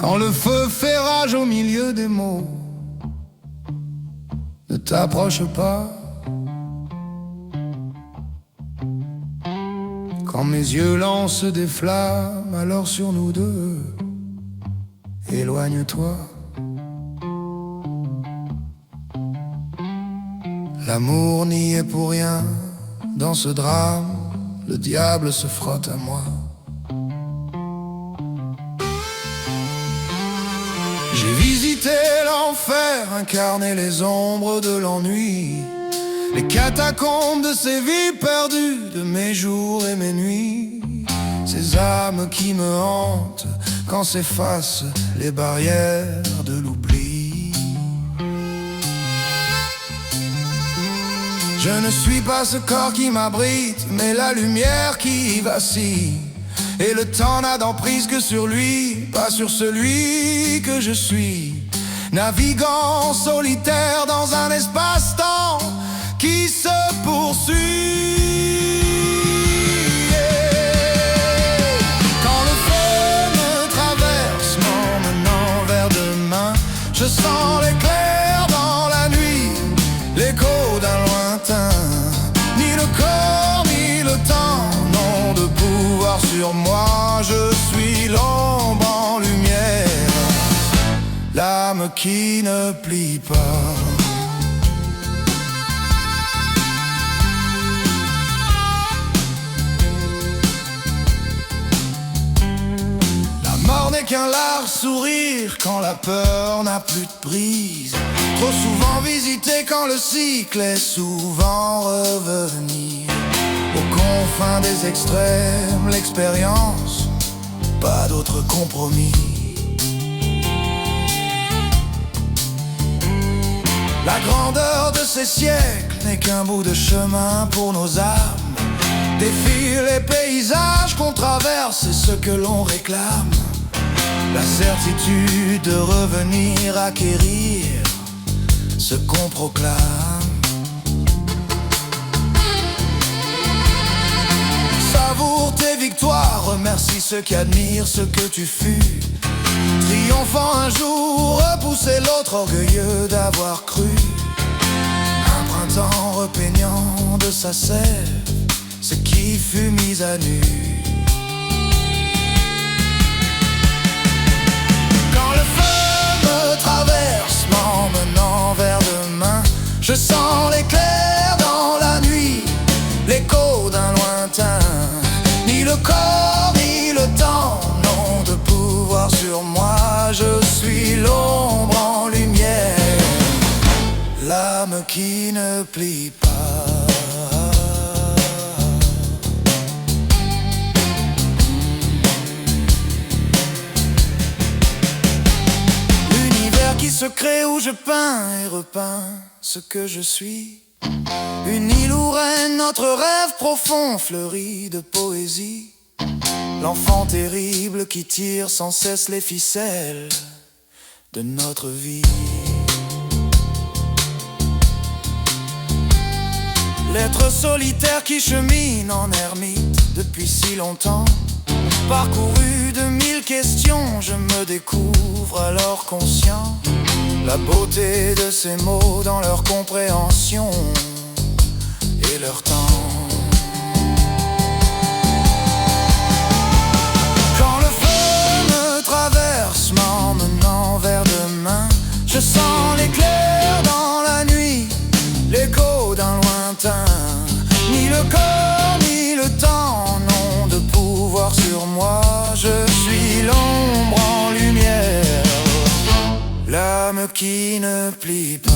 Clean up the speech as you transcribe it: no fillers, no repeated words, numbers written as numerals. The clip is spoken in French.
Quand le feu fait rage au milieu des mots, ne t'approche pas. Quand mes yeux lancent des flammes, alors sur nous deux, éloigne-toi. L'amour n'y est pour rien, dans ce drame, le diable se frotte à moi. J'ai visité l'enfer, incarné les ombres de l'ennui, les catacombes de ces vies perdues, de mes jours et mes nuits, ces âmes qui me hantent quand s'effacent les barrières de l'oubli. Je ne suis pas ce corps qui m'abrite, mais la lumière qui vacille. Et le temps n'a d'emprise que sur lui, pas sur celui que je suis. Naviguant solitaire dans un espace-temps qui se poursuit. Quand le feu me traverse, m'emmenant vers demain, je sens l'éclair dans la nuit, l'écho d'un lointain. Ni le corps, ni le temps n'ont de pouvoir sur moi. Je suis l'ombre en lumière, l'âme qui ne plie pas. N'est qu'un large sourire quand la peur n'a plus de prise. Trop souvent visité quand le cycle est souvent revenir. Aux confins des extrêmes, l'expérience, pas d'autre compromis. La grandeur de ces siècles n'est qu'un bout de chemin pour nos âmes. Défilent les paysages qu'on traverse, c'est ce que l'on réclame. La certitude de revenir acquérir ce qu'on proclame. Savoure tes victoires, remercie ceux qui admirent ce que tu fus. Triomphant un jour, repousser l'autre, orgueilleux d'avoir cru. Un printemps repeignant de sa sève ce qui fut mis à nu. Traverse, m'emmenant vers demain, je sens l'éclair dans la nuit, l'écho d'un lointain. Ni le corps, ni le temps n'ont de pouvoir sur moi. Je suis l'ombre en lumière, l'âme qui ne plie pas. Qui se crée où je peins et repeins ce que je suis. Une île où règne notre rêve profond, fleuri de poésie. L'enfant terrible qui tire sans cesse les ficelles de notre vie. L'être solitaire qui chemine en ermite depuis si longtemps. Parcouru de 1000 questions, je me découvre alors conscient. La beauté de ces mots dans leur compréhension et leur temps. Quand le feu me traverse, m'emmenant vers demain, je sens l'éclair dans la nuit, l'écho d'un lointain. Ni le corps, ni le temps n'ont de pouvoir sur moi. Je suis l'ombre en lumière, l'âme qui ne plie pas.